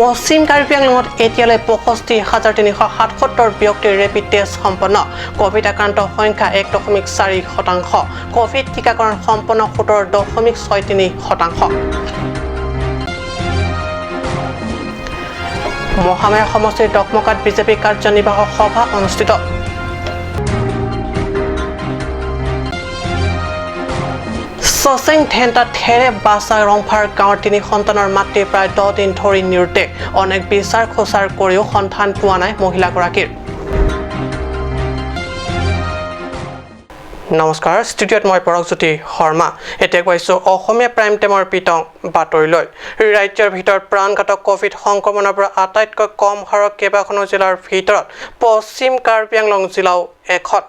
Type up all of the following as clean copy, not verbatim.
পশ্চিম কাৰ্বি আংলঙত এতিয়ালৈ ৬৫,৩৭৭ ব্যক্তিৰ rapid test সম্পন্ন কোভিড আক্ৰান্ত সংখ্যা ১.৪%। কোভিড টিকাকৰণ সম্পন্ন ১৭.৬৩%। মহামায়া সমষ্টিৰ ডকমকাত বিজেপি কাৰ্যনিৰ্বাহক সভা অনুষ্ঠিত। সচেং ঠেণ্টা থেৰে বাছা ৰংফাৰ গাঁৱৰ ৩ সন্তানৰ মাতৃ প্ৰায় ১০ দিন ধৰি নিৰুদ্দেশ। অনেক বিচাৰ খোচাৰ কৰিও সন্ধান পোৱা নাই মহিলাগৰাকীৰ। নমস্কাৰ, ষ্টুডিঅ'ত মই পৰকজ্যোতি শৰ্মা। এতিয়া কৈছোঁ অসমীয়া প্ৰাইম টাইমৰ পিতং বাতৰিলৈ। ৰাজ্যৰ ভিতৰত প্ৰাণঘাতক কোভিড সংক্ৰমণৰ পৰা আটাইতকৈ কম হাৰৰ কেইবাখনো জিলাৰ ভিতৰত পশ্চিম কাৰ্বি আংলং জিলাও এখন।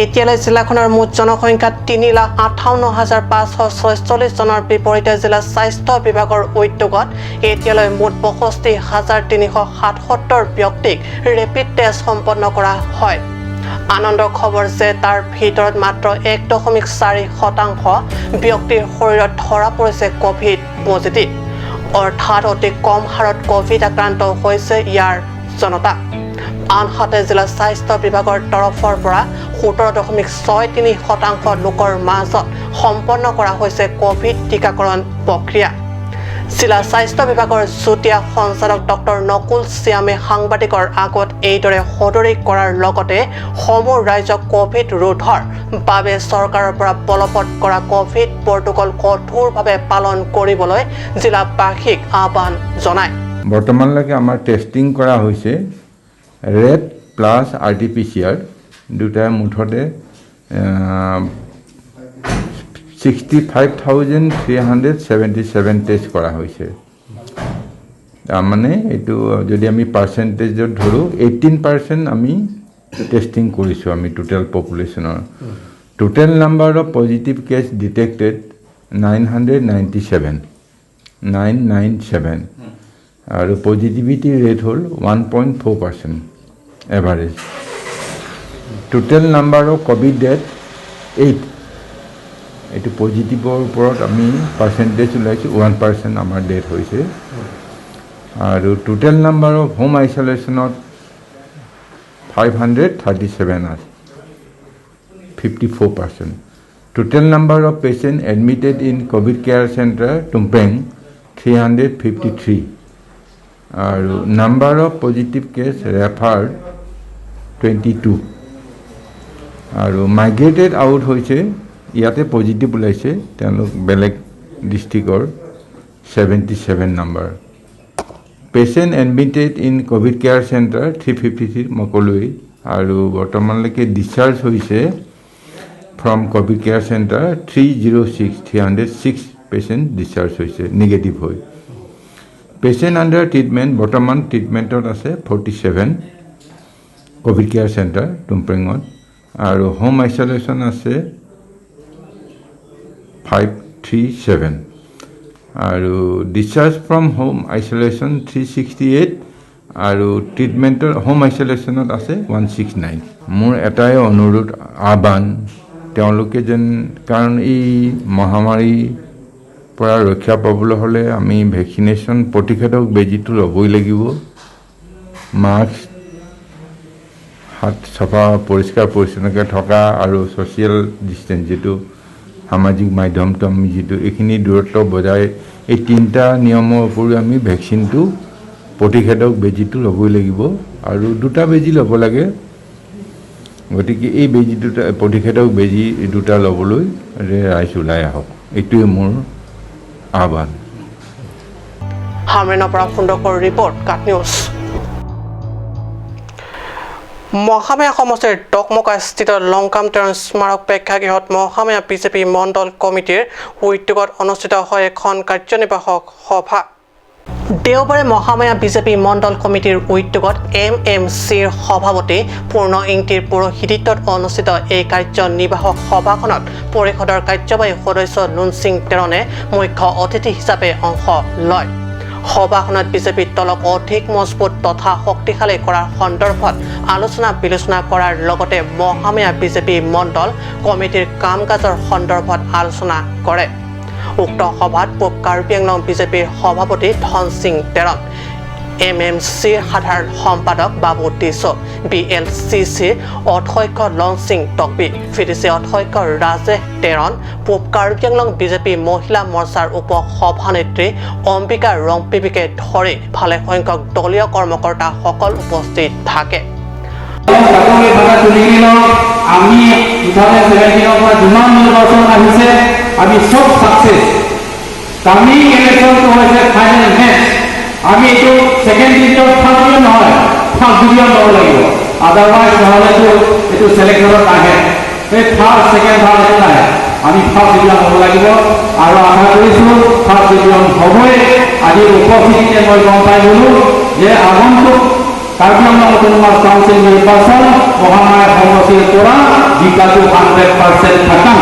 এতিয়ালৈ জিলাখনৰ মুঠ জনসংখ্যা ৩,৫৮,৫৪৬ জনৰ বিপৰীতে জিলা স্বাস্থ্য বিভাগৰ উদ্যোগত এতিয়ালৈ মুঠ ৬৫,৩৭৭ ব্যক্তিক ৰেপিড টেষ্ট সম্পন্ন কৰা হয়। আনন্দৰ খবৰ যে তাৰ ভিতৰত মাত্ৰ ১.৪% ব্যক্তিৰ শৰীৰত ধৰা পৰিছে কোভিড পজিটিভ, অৰ্থাৎ অতি কম হাৰত কোভিড আক্ৰান্ত হৈছে ইয়াৰ জনতা। আনহাতে জিলা স্বাস্থ্য বিভাগৰ তৰফৰ পৰা ১৭.৬৩% লোকৰ মাজত সম্পন্ন কৰা হৈছে কোভিড টিকাকৰণ প্ৰক্ৰিয়া। জিলা স্বাস্থ্য বিভাগৰ যুটীয়া সঞ্চালক ডক্টৰ নকুল শ্যামে সাংবাদিকৰ আগত এইদৰে সদৰি কৰাৰ লগতে সমূহ ৰাজ্যক কোভিড ৰোধৰ বাবে চৰকাৰৰ পৰা বলবৎ কৰা কোভিড প্ৰট'কল কঠোৰভাৱে পালন কৰিবলৈ জিলাবাসীক আহ্বান জনায়। বৰ্তমানলৈকে আমাৰ টেষ্টিং কৰা হৈছে ৰেড প্লাছ RT-PCR দুটাই মুঠতে 65,377 টেষ্ট কৰা হৈছে। তাৰমানে এইটো যদি আমি পাৰ্চেণ্টেজত ধৰোঁ 18% আমি টেষ্টিং কৰিছোঁ আমি টোটেল পপুলেশ্যনৰ। Total number of positive case detected 997 আৰু পজিটিভিটি ৰেট হ'ল 1.4% average. Total number of COVID death 8। এইটো পজিটিভৰ ওপৰত আমি পাৰ্চেণ্টেজ ওলাইছোঁ 1% আমাৰ ডেথ হৈছে। আৰু টোটেল নাম্বাৰ অফ হোম আইচলেশ্যনত 537 আছে 54%। Total number of patient admitted in COVID care centre টুমপেং 353। আৰু number of positive case referred 22। আৰু মাইগ্ৰেটেড আউট হৈছে ইয়াতে পজিটিভ ওলাইছে তেওঁলোক বেলেগ ডিষ্ট্ৰিক্টৰ 77 number. Patient admitted in COVID care centre 353 মই ক'লোৱেই। আৰু বৰ্তমানলৈকে ডিছচাৰ্জ হৈছে from Covid care centre 306 patient discharge হৈছে নিগেটিভ হৈ। পেচেণ্ট আণ্ডাৰ ট্ৰিটমেণ্ট বৰ্তমান ট্ৰিটমেণ্টত আছে 47 কোভিড কেয়াৰ চেণ্টাৰ টুমপেঙত। আৰু হোম আইচলেশ্যন আছে 537 আৰু ডিছচাৰ্জ ফ্ৰম হোম আইচলেশ্যন 368 আৰু ট্ৰিটমেণ্টৰ হোম আইচলেশ্যনত আছে 169। মোৰ এটাই অনুৰোধ আহ্বান তেওঁলোকে যেন, কাৰণ এই মহামাৰীৰ পৰা ৰক্ষা পাবলৈ হ'লে আমি ভেকচিনেশ্যন প্ৰতিষেধক বেজীটো ল'বই লাগিব। মাস্ক, হাত চাফা পৰিষ্কাৰ পৰিচ্ছন্নকৈ থকা আৰু ছ'চিয়েল ডিষ্টেঞ্চ যিটো সামাজিক মাধ্যমটো আমি যিটো এইখিনি দূৰত্ব বজাই এই 3টা নিয়মৰ উপৰিও আমি ভেকচিনটো প্ৰতিষেধক বেজীটো ল'বই লাগিব আৰু 2টা বেজী ল'ব লাগে। গতিকে এই বেজী দুটা প্ৰতিষেধক বেজী 2টা ল'বলৈ ৰাইজ ওলাই আহক, এইটোৱে মোৰ আহ্বান। হামৰেনৰ পৰা সুন্দৰকৰ ৰিপৰ্ট কাট নিউজ। মহামায়া সমষ্টিৰ ডকমকাস্থিত লংকামতেৰণ স্মাৰক প্ৰেক্ষাগৃহত মহামায়া বিজেপি মণ্ডল কমিটিৰ উদ্যোগত অনুষ্ঠিত হয় এখন কাৰ্যনিৰ্বাহক সভা। দেওবাৰে মহামায়া বিজেপি মণ্ডল কমিটিৰ উদ্যোগত MMCৰ সভাপতি পূৰ্ণ ইংতিৰ পৌৰোহিত্যত অনুষ্ঠিত এই কাৰ্যনিৰ্বাহক সভাখনত পৰিষদৰ কাৰ্যবাহী সদস্য লুনচিং তেৰণে মুখ্য অতিথি হিচাপে অংশ লয়। সভাখনত বিজেপিৰ দলক অধিক মজবুত তথা শক্তিশালী কৰাৰ সন্দৰ্ভত আলোচনা বিলোচনা কৰাৰ লগতে মহামায়া বিজেপি মণ্ডল কমিটিৰ কাম কাজৰ সন্দৰ্ভত আলোচনা কৰে। উক্ত সভাত পূব কাৰ্বি আংলং বিজেপিৰ সভাপতি ধন সিং তেৰণ MMCৰ সাধাৰণ সম্পাদক বাবু টিছো BLCCৰ অধ্যক্ষ লং সিং টকবি VDC অধ্যক্ষ ৰাজেশ তেৰণ পূব কাৰ্বি আংলং বিজেপি মহিলা মৰ্চাৰ উপ সভানেত্ৰী অম্বিকা ৰংপিবিকে ধৰি ভালে সংখ্যক দলীয় কৰ্মকৰ্তাসকল উপস্থিত থাকে আমি 2017 পৰা যিমান নিৰ্বাচন আহিছে আমি সব সাকসেস কামি ইলেকশনটো হৈছে ফাইনেল মেচ আমি এইটো সেকেন্ড ডিভিজন ফাৰ্স্ট ডিভিজন নহয় ফাৰ্স্ট ডিভিজন ল'ব লাগিব আদাৰৱাইজ নহ'লেতো এইটো সিলেকশ্যনত নাহে এই ফাৰ্স্ট সেকেন্ড থাৰ্ড এইটো নাহে আমি ফাৰ্স্ট ডিভিজন ল'ব লাগিব আৰু আশা কৰিছোঁ ফাৰ্স্ট ডিভিজন হ'বই আজি উপস্থিতিতে মই গম পাই গ'লো যে আগন্তুক কাৰ্বি আংলং অটোনমাস কাউন্সিল নিৰ্বাচন মহামায়া সমষ্টিৰ পৰা জিকাটো 100% থাকা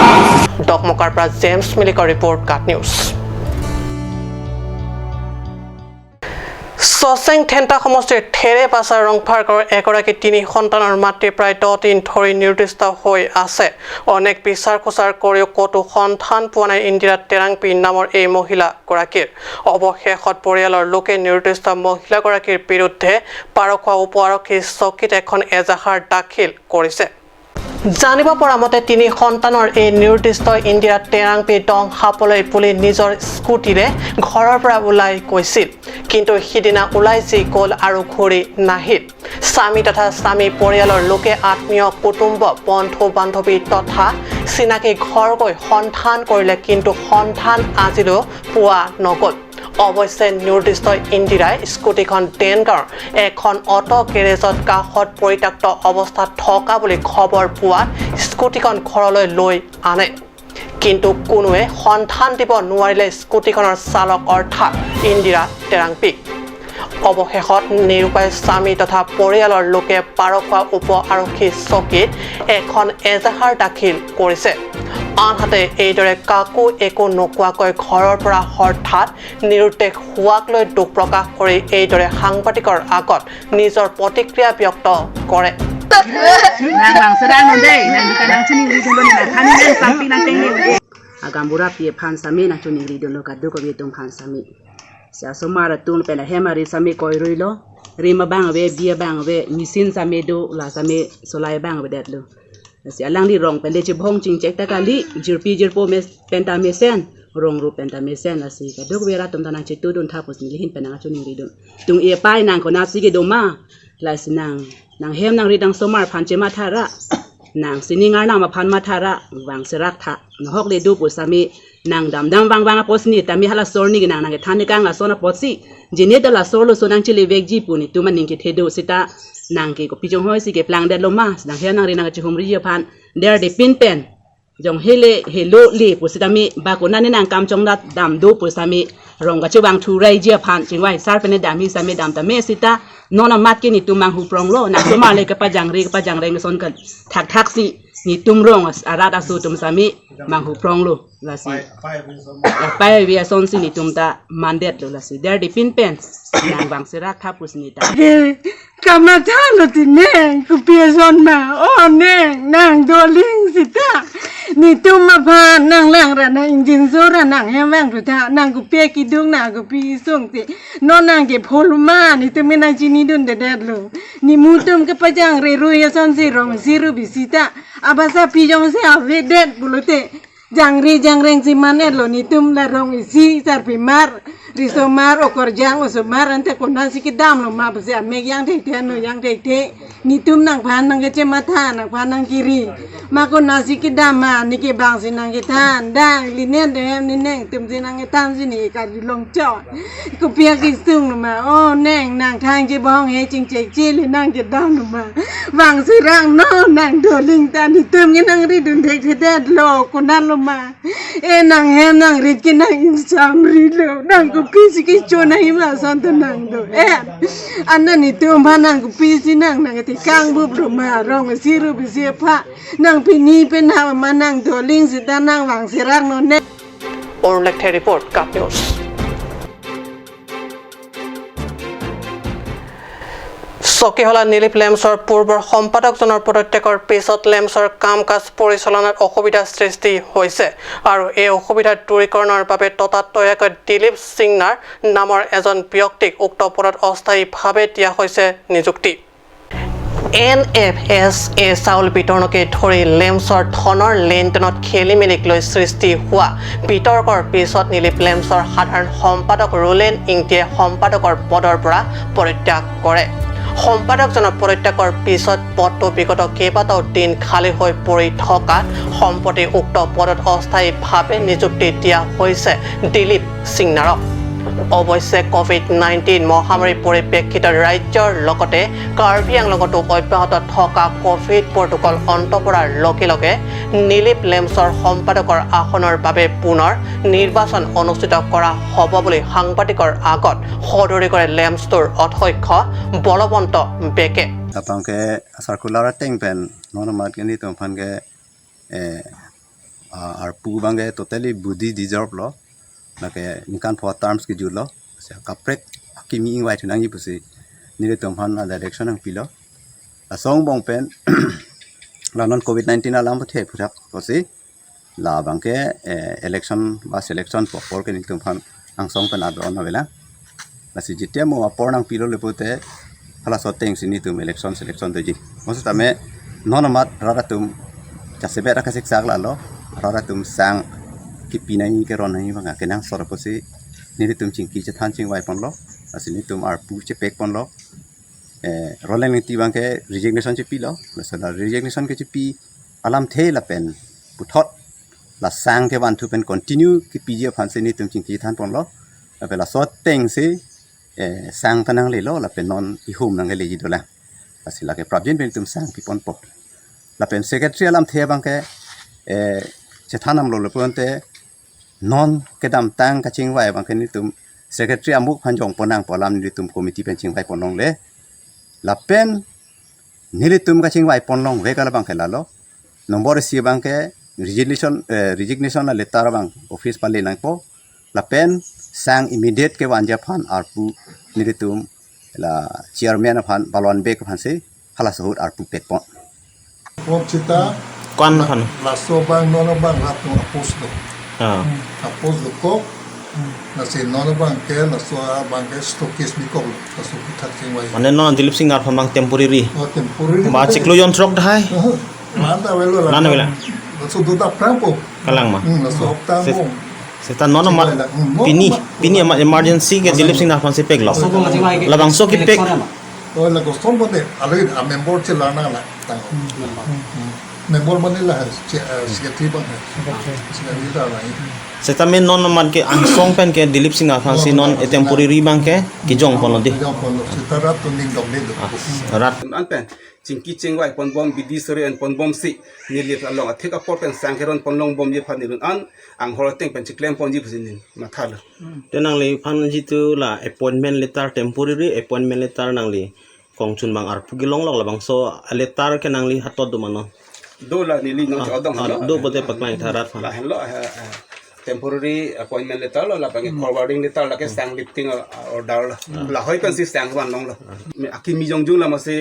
ডকমকাৰ পৰা জেমছ মিলিকৰ ৰিপৰ্ট কাট নিউজ সচেং থেন্টা সমষ্টিৰ থেৰে পাছাৰ ৰংফাৰকৰ এগৰাকী তিনি সন্তানৰ মাতৃ প্ৰায় 10 দিন ধৰি নিৰ্দিষ্ট হৈ আছে অনেক বিচাৰ খোচাৰ কৰিও কতো সন্তান পোৱা নাই ইন্দিৰা টেৰাংপি নামৰ এই মহিলাগৰাকীৰ অৱশেষত পৰিয়ালৰ লোকে নিৰ্দিষ্ট মহিলাগৰাকীৰ বিৰুদ্ধে পাৰখোৱা উপ আৰক্ষী চকীত এখন এজাহাৰ দাখিল কৰিছে জানিব পৰা মতে তিনি সন্তানৰ এই নিৰ্দিষ্ট ইন্দিৰা টেৰাংপি দং হাপলৈ বুলি নিজৰ স্কুটিৰে ঘৰৰ পৰা ওলাই গৈছিল কিন্তু সিদিনা ওলাই যি গ'ল আৰু ঘূৰি নাহিল স্বামী তথা স্বামী পৰিয়ালৰ লোকে আত্মীয় কুটুম্ব বন্ধু বান্ধৱী তথা চিনাকি ঘৰ গৈ সন্ধান কৰিলে কিন্তু সন্ধান আজিলৈ পোৱা নগ'ল অৱশ্যে নিৰ্দিষ্ট ইন্দিৰাই স্কুটিখন ডেনগাঁৱৰ এখন অটো গেৰেজত কাষত পৰিত্যক্ত অৱস্থাত থকা বুলি খবৰ পোৱাত স্কুটিখন ঘৰলৈ লৈ আনে কিন্তু কোনোৱে সন্ধান দিব নোৱাৰিলে স্কুটিখনৰ চালক অৰ্থাৎ ইন্দিৰা টেৰাংপিক অৱশেষত নিৰুপায় স্বামী তথা পৰিয়ালৰ লোকে পাৰখোৱা উপ আৰক্ষী চকীত এখন এজাহাৰ দাখিল কৰিছে আনহাতে এইদৰে কাকো একো নোকোৱাকৈ ঘৰৰ পৰা হঠাৎ নিৰুদ্দেশ হোৱাক লৈ দুখ প্ৰকাশ কৰি এইদৰে সাংবাদিকৰ আগত নিজৰ প্ৰতিক্ৰিয়া ব্যক্ত কৰে agambura pie phan sami na chuni ri don ka du ko bi tum phan sami sia somara tun pe la hemari sami koi roi lo rima bang be bia bang be misin sami do la sami solai bang be det lo sia lang li rong pe le chi bhong ching chek ta ka li jirpi jirpo me penta me sen rong ru penta me sen la si ka du ko ra tum ta na chi tu dun tha pos ni hin pe na chuni ri don tung e pai nang ko na si ke do ma la sinang nang hem nang ri dang somar phan che ma thara nang siningar na maphan mathara wang serak tha nohok le du pusami nang dam dam wang wang posni tami hala sorni gi nang nang thani kang la sona potsi jine da la solo so nang chile vek ji puni tu man ning ki thedo sita nang ki ko pijong hoi si ke plang de loma nang he nang ri nang chi humri je phan der de pin pen jong hele hello le pusitami ba ko nan nang kam chong da dam du pusami rong ga chuwang thu rai je phan chingwai sar pen da mi sami dam ta me sita nona mat ke ni tumang hu prong lo na so ma le ka pa jang reng son kan thak thak si ni tum rong arat asu tum sami mang hu prong lo la si la pai wi son si ni tum ta mandet lo la si der di pin pen nang bang serak tha pus ni ta kama tha lo ti neng ku pia son ma o neng nang do ling si ta ni tum ma pha nang lang ra na injin so ra nang he wang tu ta nang ku pia ki dung na ku pi song ti no nang ke pholuma ni tum na chi ni dun de det lo ni mu tum ke pa jang re ru ya son si rong si ru bi si ta abasa pi jong se ave det bulote jang reng si manet lo ni tum la rong isi sar pi mar risomar okor jang osomar ante konan si kidam lo ma bse me yang te te no yang te ni tum nang phan nang ke che matha nang phan nang kiri ma konan si kidam ma ni ke bang si nang ke than dang li ne de ni neng tum si nang ke tan si ni ka di long chot ko pia ki sung lo ma o neng nang thang che bong he ching che chi li nang ke dam lo ma wang si rang no nang do ling ta ni tum ni nang ri dun te te det lo konan lo ma e nang he nang ri ki nang in sam ri lo nang ko pisi ki chona himla santa nang do anna ni tum pha nang ko pisi nang nang ti kang bu bro ma rong si ru bi se pha nang pi ni pe na ma nang do ling si ta nang wang se rang no ne or lecture report Cup News চকীহলা নীলিপ লেম্পছৰ পূৰ্বৰ সম্পাদকজনৰ পদত্যাগৰ পিছত লেম্পছৰ কাম কাজ পৰিচালনাত অসুবিধাৰ সৃষ্টি হৈছে আৰু এই অসুবিধাৰ দূৰীকৰণৰ বাবে ততাতৈয়াকৈ দিলীপ সিংনাৰ নামৰ এজন ব্যক্তিক উক্ত পদত অস্থায়ীভাৱে দিয়া হৈছে নিযুক্তি NFSA চাউল বিতৰণকে ধৰি লেম্পছৰ ধনৰ লেনদেনত খেলিমেলিক লৈ সৃষ্টি হোৱা বিতৰ্কৰ পিছত নীলিপ লেম্পছৰ সাধাৰণ সম্পাদক ৰুলেন ইংটিয়ে সম্পাদকৰ পদৰ পৰা পদত্যাগ কৰে সম্পাদকজনৰ পদত্যাগৰ পিছত পদটো বিগত কেইবাটাও দিন খালী হৈ পৰি থকাত সম্প্ৰতি উক্ত পদত অস্থায়ীভাৱে নিযুক্তি দিয়া হৈছে দিলীপ সিংনাৰক অৱশ্যে কোভিড-19 মহামাৰীৰ পৰিপ্ৰেক্ষিতত ৰাজ্যৰ লগতে কাৰ্বি আংলঙতো অব্যাহত থকা কোভিড প্ৰটোকল অন্ত পৰাৰ লগে লগে নীলিপ লেম্পছৰ সম্পাদকৰ আসনৰ বাবে পুনৰ নিৰ্বাচন অনুষ্ঠিত কৰা হ'ব বুলি সাংবাদিকৰ আগত সদৰি কৰে লেম্পছটোৰ অধ্যক্ষ বলৱন্ত বেকে Apangke circular pen normal kini tumpangke arpu bangke totally budi deserve lo nake nikan for terms ki julo se kaprek kimi ingwai thunangi pusi nire tumphan na direction ang pilo asong bong pen la non covid-19 alam the phurak posi la bangke election ba selection por ke ni tumphan ang song pen adon na bela la si jitia mo apor nang pilo lepote hala soteng sini tum election selection doji maksud ame nonamat rara tum jasebe ra kasik sak la lo rara tum sang kipinai ke ron nai banga kenang soroposi ni tum chingki che than ching wai pon lo asini tum ar pu che pek pon lo roleng ti bangke resignation che pi lo la resignation ke che pi alam the la pen puthot la sang ke wan thu pen continue ki pi je phan sini tum chingki than pon lo la soteng se sang tanang le lo la pen non I hum nang le ji dola asila ke project pen tum sang pi pon po la pen secretary alam the bang ke che thanam lo le ponte non ke dam tang ka ching wai bang ke ni tum secretary amuk phanjong ponang polam ni tum committee pen ching wai ponong le la pen ni le tum ka ching wai ponong ve ka la bang ke la lo nomor si bang ke resignation la letter bang office pa le nang po la pen sang immediate ke wanja phan arpu niritum la chairman phan balwan bek phan se hala sahut arpu pek pon Wong cita Kon phan la so bang nono bang lat no apos do apos do ko na se nono bang ke la so bang ke stokis mi ko la so pitak sing wai mane non Dilip Singh ar phamang temporary temporary ba chiklo yon trok dai manda welo la nana wela la so do ta prampo kalang ma la so opta mo seta non ma pini emergency ke Dilip Singh ar phan se pek lo labang so ki pek o la ko som bode alai a member che la na la ta member mane la secretary bang secretary da la seta men non man ke ang song pen ke Dilip Singh ar phan si non e temporary bang ke ki jong pon di jong pon cita rat to ning dong le do rat an pen chingki chingwai pon bom bidi sore an pon bom si ni le along a thika por pen sangkeron pon long bom ye phan ni an ang hor teng pen chiklem pon ji pusin ma thala tenang li phan ji tu la appointment letter temporary appointment letter nang li kong chun bang ar pugi long lok labang so letter ke nang li hatot du mano do la ni li no odong do bote pakmai tharat la hello temporary appointment letter la bang forwarding letter la ke sang lifting order la hoi kan si sang wan long la akimi jong jung la ma se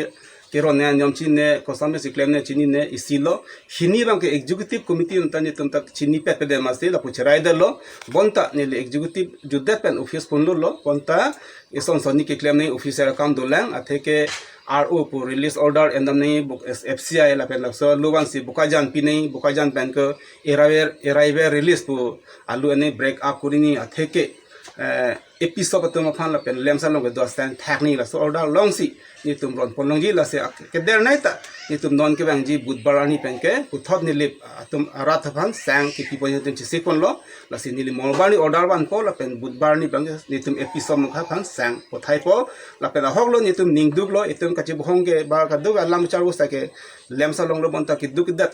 keron ne nyom chin ne kosam se claim ne chini ne isilo hini bang ke executive committee unta ni tum tak chini pe pe de ma se la puchrai de lo bonta ne executive judet pen office pon lo bonta ison soni ke claim ne officer account do lang athe ke RO pu release order endam ne FCI la pen la so luwan si bukajan pi nei bukajan pen ko arrive release pu alu ne break up kurini athe ke episode to ma phan la pen lemsa long do stand thakni la so order long si ni tum ron ponong ji la se ke der nai ta ni tum non ke bang ji budbar ani pen ke uthot ni lip tum arat phan sang ki pi poin tum si kon lo la si ni molbani order ban po la pen budbar ni bang ni tum episode mo kha phan sang po thai po la pen hok lo ni tum ning duk lo itum ka chi bhong ke ba ka duk alam char wo sa ke lemsa long lo bon ta ki duk dat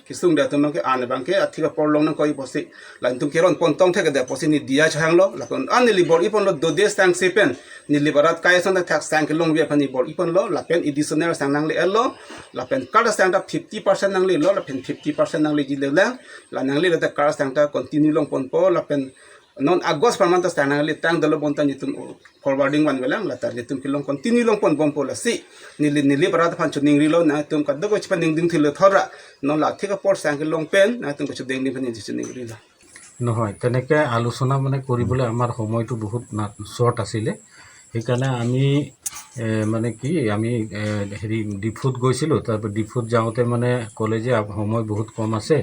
ke sung da tum ke an bang ke athi ka por long na koi posi la tum ke ron pon tong the ke da posi ni dia chang lo la kon an ni bor ipon lo do de sang se pen ni liberat kai san da thak sang ke long we phani bor ipon lo la pen additional sang nang le lo la pen kada sang da 50% nang le lo la pen 50% nang le ji le la nang le da kada sang da continue long pon po la pen non agos permanent stang nang li tang dalo bontan jitum forwarding wan belang la tar jitum kilong continue long pon bom pola si nili parat phan chuning rilo na tum kaddo ko chpan ning ding thilo thora non la thika por sang long pen na tum ko chudeng ning phan chuning rilo নহয় তেনেকৈ আলোচনা মানে কৰিবলৈ আমাৰ সময়টো বহুত short আছিলে সেইকাৰণে আমি মানে কি আমি হেৰি ডিফুত গৈছিলোঁ তাৰপৰা ডিফুত যাওঁতে মানে ক'লে যে সময় বহুত কম আছে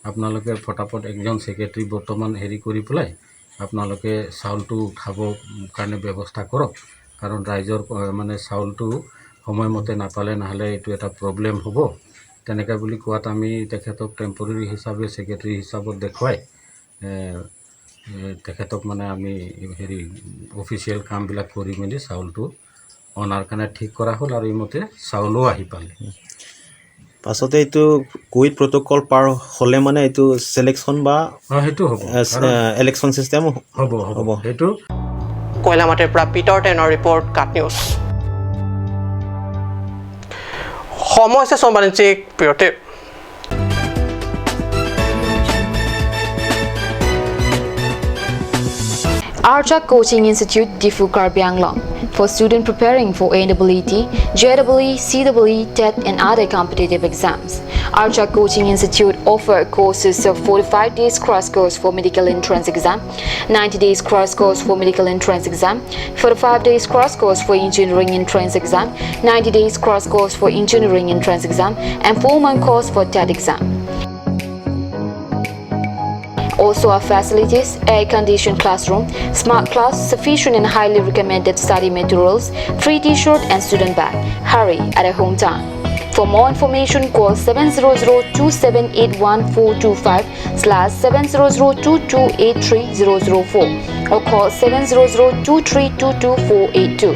আপোনালোকে ফটাফট একজন ছেক্ৰেটাৰী বৰ্তমান হেৰি কৰি পেলাই আপোনালোকে চাউলটো খাব কাৰণে ব্যৱস্থা কৰক কাৰণ ৰাইজৰ মানে চাউলটো সময়মতে নাপালে নহ'লে এইটো এটা প্ৰব্লেম হ'ব তেনেকৈ বুলি কোৱাত আমি তেখেতক টেম্পৰেৰী হিচাপে ছেক্ৰেটাৰী হিচাপত দেখুৱাই তেখেতক মানে আমি হেৰি অফিচিয়েল কামবিলাক কৰি মেলি চাউলটো অনাৰ কাৰণে ঠিক কৰা হ'ল আৰু এইমতে চাউলো আহি পালে পাছতে এইটো কোভিড প্ৰট'কল পাৰ হ'লে মানে এইটো চিলেকশ্যন বা সেইটো হ'ব ইলেকশ্যন চিষ্টেম হ'ব সেইটো কয়লামাটিৰ পৰা পিটাৰ টেনৰ ৰিপৰ্ট কাট নিউজ সময় হৈছে সম্বানিক বিৰতি Archak Coaching Institute, Diffu Karbi Anglong, for students preparing for AEE, JEE, CEE, TET and other competitive exams. Archak Coaching Institute offer courses of 45 days crash course for medical entrance exam, 90 days crash course for medical entrance exam, 45 days crash course for engineering entrance exam, 90 days crash course for engineering entrance exam, and 4-month course for TET exam. Also our facilities, air-conditioned classroom, smart class, sufficient and highly recommended study materials, free t-shirt and student bag. Hurry at a hometown. For more information, call 700-27814225/700-2283-004 or call 700-2322-482.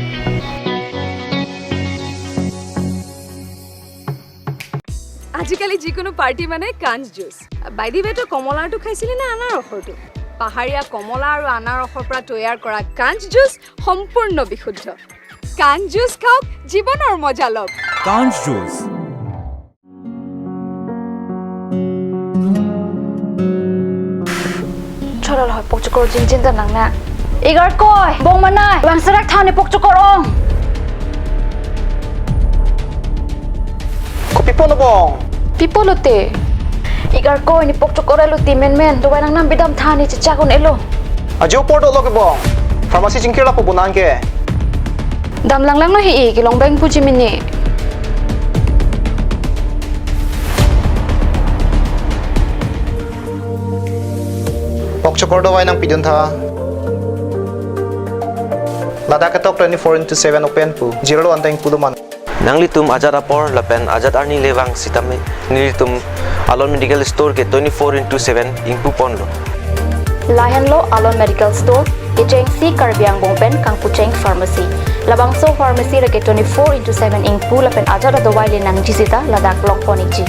আজিকালি যিকোনো party মানে কাঞ্চ juice বাইদি বেটো কমলাটো খাইছিলি না আনাৰসৰটো পাহাৰীয়া কমলা আৰু আনাৰসৰ পৰা তৈয়াৰ কৰা কাঞ্চ জুচ সম্পূৰ্ণ বিশুদ্ধ কাঞ্চ জুচ খাওক জীৱনৰ মজা লওক কাঞ্চ juice Choral hoy pokchukor jingjin ta nangna igar koi bong manai wangsarak thane pokchukor ong Pipolo bong Pipolote igar koi ni pokchukor eluti men duwai nang nam bidam thani chichakon elo Ajo porto loke bong Pharmacy jingkira po bunan ke dam lang no hi ki long bang pu chimini Pokchokor dawai nang pidun tha Lada ketok 24/7 open pu zero anteng puduman Nangli tum ajat apor lapen ajat arni lewang sitame nili tum Alon Medical Store ke 24/7 ingpu ponlo Lahan lo Alon Medical Store Icheng si Karbiang Bongpen Kang Pucheng Pharmacy Labangso Pharmacy rake 24/7 ingpu lapen ajat adawai le nang jisita ladak long poniji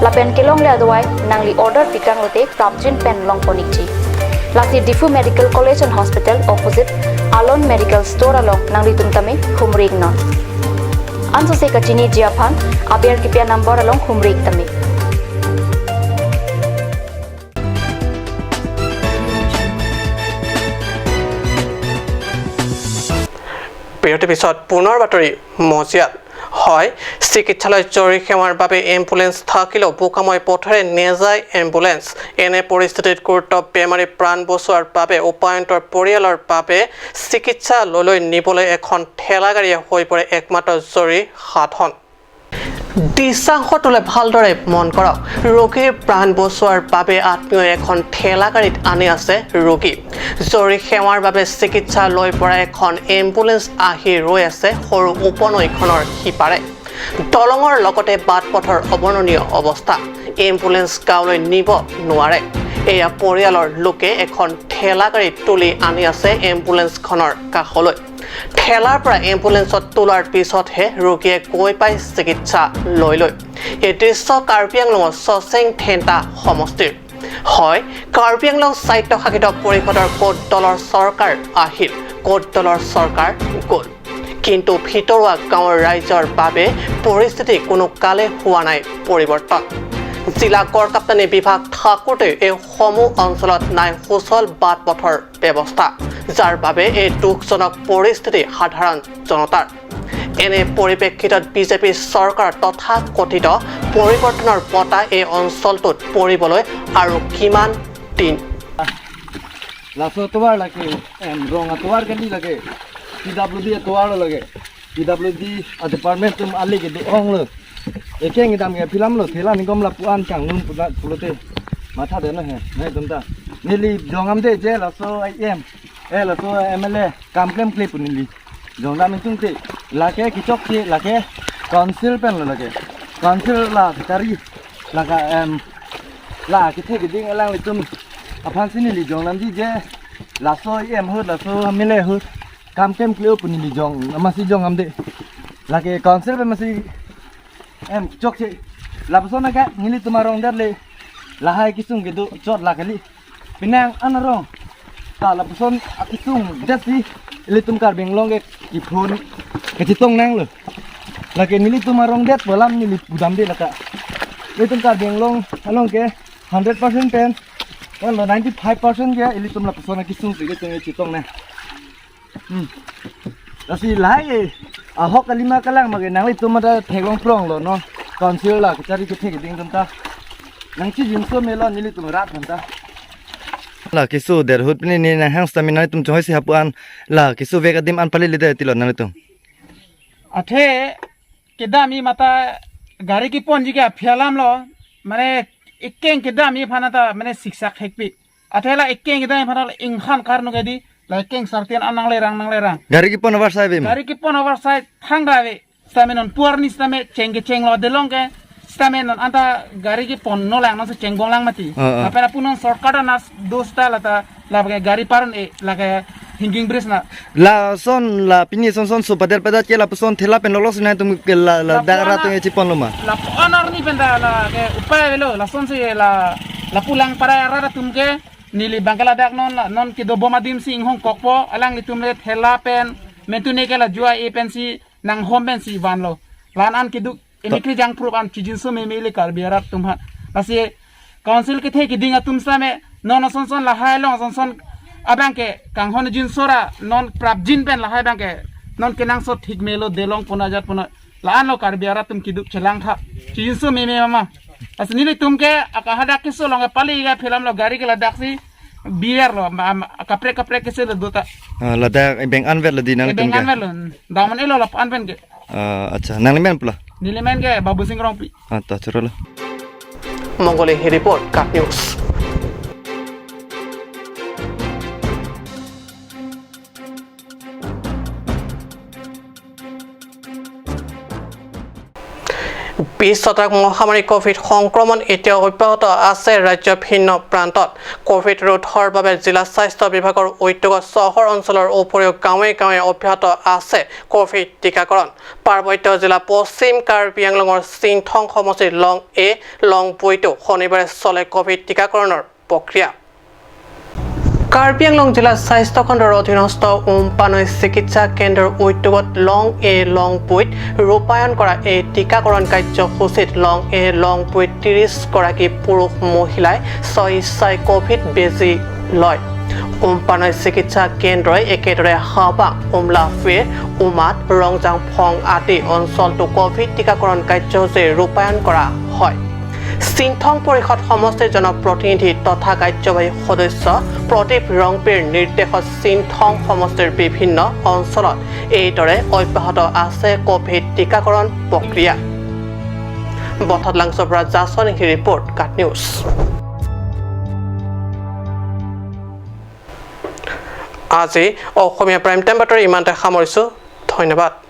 lapen kelong le adawai nangli order pikang lote prapjin pen long poniji Lasi Diffu Medical College and Hospital opposite Alon Medical Store along nangli tumtame humring non Anso se kachini jiaphan abiar kipia number along humring tame বিৰতিৰ পিছত পুনৰ বাতৰি মজিয়াত হয় চিকিৎসালয় জৰুৰী সেৱাৰ বাবে এম্বুলেন্স থাকিলেও বোকাময় পথেৰে নেযায় এম্বুলেন্স এনে পৰিস্থিতিত গুৰুত্ব বেমাৰী প্ৰাণ বচোৱাৰ বাবে উপায়ন্তৰ পৰিয়ালৰ বাবে চিকিৎসালয়লৈ নিবলৈ এখন ঠেলাগাড়ীয়ে হৈ পৰে একমাত্ৰ জৰুৰী সাধন দিশাংশটোলে ভালদৰে মন কৰক ৰোগীৰ প্ৰাণ বচোৱাৰ বাবে আত্মীয় এখন ঠেলাগাড়ীত আনি আছে ৰোগী জৰুৰী সেৱাৰ বাবে চিকিৎসালয়ৰ পৰা এখন এম্বুলেন্স আহি ৰৈ আছে সৰু উপনৈখনৰ সিপাৰে দলঙৰ লগতে বাট পথৰ অৱৰ্ণনীয় অৱস্থা এম্বুলেন্স গাঁৱলৈ নিব নোৱাৰে এয়া পৰিয়ালৰ লোকে এখন ঠেলাগাড়ীত তুলি আনি আছে এম্বুলেন্সখনৰ কাষলৈ ঠেলাৰ পৰা এম্বুলেন্সত তোলাৰ পিছতহে ৰোগীয়ে গৈ পায় চিকিৎসালয়লৈ এই দৃশ্য কাৰ্বি আংলঙৰ চচেং থেন্টা সমষ্টিৰ হয় কাৰ্বি আংলং স্বায়ত্তশাসিত পৰিষদৰ কোট দলৰ চৰকাৰ আহিল কোট দলৰ চৰকাৰ গ'ল কিন্তু ভিতৰুৱা গাঁৱৰ ৰাইজৰ বাবে পৰিস্থিতি কোনো কালে হোৱা নাই পৰিৱৰ্তন জিলা গড় কাপ্তানি বিভাগ থাকোঁতে এই সমূহ অঞ্চলত নাই সুচল বাট পথৰ ব্যৱস্থা যাৰ বাবে এই দুখজনক পৰিস্থিতি সাধাৰণ জনতাৰ এনে পৰিপ্ৰেক্ষিতত বিজেপি চৰকাৰ তথা কথিত পৰিৱৰ্তনৰ বঁটা এই অঞ্চলটোত পৰিবলৈ আৰু কিমান দিন লাছো তোৱাৰ লাগে ৰঙা তোৱাৰ কেনি লাগে PWD তোৱাৰ লাগে PWD ডিপাৰ্টমেণ্ট তুম আলি কে অং ল একে ngidam ke film lo thela ni gom la puan chang nun pulote matha de na he nai tumta nili jongam de je laso IM laso MLA kamplem clip nili jongda min tung te lake kichok ti lake council pen lo lake council la kari laka la ki the ki ding alang le tum aphan sin nili jongnam di je laso IM hut laso MLA hut kamplem clip nili jong masi jongam de lake council pen masi chok che la persona ka ngili tumarong darle lahai kisung gitu chot la kali pinang anarong ta la person akisung dasi ili tum kar benglong ke ki phone ke chitong nang lo la ke ngili tumarong det bolam ngili budam de la ka ili tum kar benglong along ke 100% pen well 95% ke ili tum la persona kisung ke chitong na dasi lahai ahok kalima kalang mage nangli tumada theglong prong lo no council la kachari ke thek ding tamta nangchi jinso melo nili tumra thanta la kisu der hut ni ni na hang stamina tum choi si hapuan la kisu vega dim an pali lide tilon na tum athe kedami mata gari ki ponji ke phialam lo mane ikkeng kedami phanata mane siksa khekpi athela ikkeng kedami phanal ingkhan karno gedi Laikeng sartian anang lerang gari ki pon oversize be gari ki pon oversize thangrawe stamenon puarni stame chenge chenglo delongke stamenon anta gari ki pon no lang no se chenggong lang mati apena punon shortcut nas dosta lata labge gari paron e lage hinging bridge na la son la pini son supader pada ke la son thela pen lolos na tum ke la dagara tu chi pon loma la honor ni penda la ke upaya velo la son se la pulang para rara tumke nili bangkala dak non ki do bomadim sing hong kokpo alang litum le thela pen mentune ke la jua e pen si nang hom pen si van lo lan an ki du emikri jang proof an chijin so me mele kar biara tum ha pasi council ke the ki dinga tum sa me non son la hai long son abang ke kang hon jin sora non prap jin pen la hai bang ke non ke nang so thik melo delong punajat puna la an lo kar biara tum ki du chelang tha chijin so me mama asni ni tum ke akahada ke so long pali ga film lo gari ke la dak si biar lo kapre ke se dota la dak beng anvel la dinang tum ke beng anvel daman elo la an pen ke acha nang men pula nilemen ke babu sing rong pi ta choro Mongoli report Kat News বিশ্বতাক মহামাৰী Covid সংক্ৰমণ এতিয়া অব্যাহত আছে ৰাজ্যৰ ভিন্ন প্ৰান্তত Covid ৰোধৰ বাবে জিলা স্বাস্থ্য বিভাগৰ উদ্যোগত চহৰ অঞ্চলৰ উপৰিও গাঁৱে গাঁৱে অব্যাহত আছে কোভিড টিকাকৰণ পাৰ্বত্য জিলা পশ্চিম কাৰ্বি আংলঙৰ চিংথং সমষ্টিৰ লং বুইটো শনিবাৰে চলে কোভিড টিকাকৰণৰ প্ৰক্ৰিয়া কাৰ্বি আংলং জিলা স্বাস্থ্য খণ্ডৰ অধীনস্থ উমপানৈ চিকিৎসা কেন্দ্ৰৰ উদ্যোগত লং বুইত ৰূপায়ণ কৰা এই টিকাকৰণ কাৰ্যসূচীত লং বুইত 30 গৰাকী পুৰুষ মহিলাই স্বইচ্ছাই কোভিড বেজী লয় উমপানৈ চিকিৎসা কেন্দ্ৰই একেদৰে হাবাং উমলাফিৰ উমাত ৰংজাং ফং আদি অঞ্চলটো কোভিড টিকাকৰণ কাৰ্যসূচী ৰূপায়ণ কৰা হয় চিংথং পৰিষদ সমষ্টিৰ জনপ্ৰতিনিধি তথা কাৰ্যবাহী সদস্য প্ৰদীপ ৰংপিৰ নিৰ্দেশত চিংথং সমষ্টিৰ বিভিন্ন অঞ্চলত এইদৰে অব্যাহত আছে কোভিড টিকাকৰণ প্ৰক্ৰিয়া বথত লাংছৰ পৰা জাছনিহি ৰিপৰ্ট কাট নিউজ আজি অসমীয়া প্ৰাইম টাইম বাতৰি ইমানতে সামৰিছোঁ ধন্যবাদ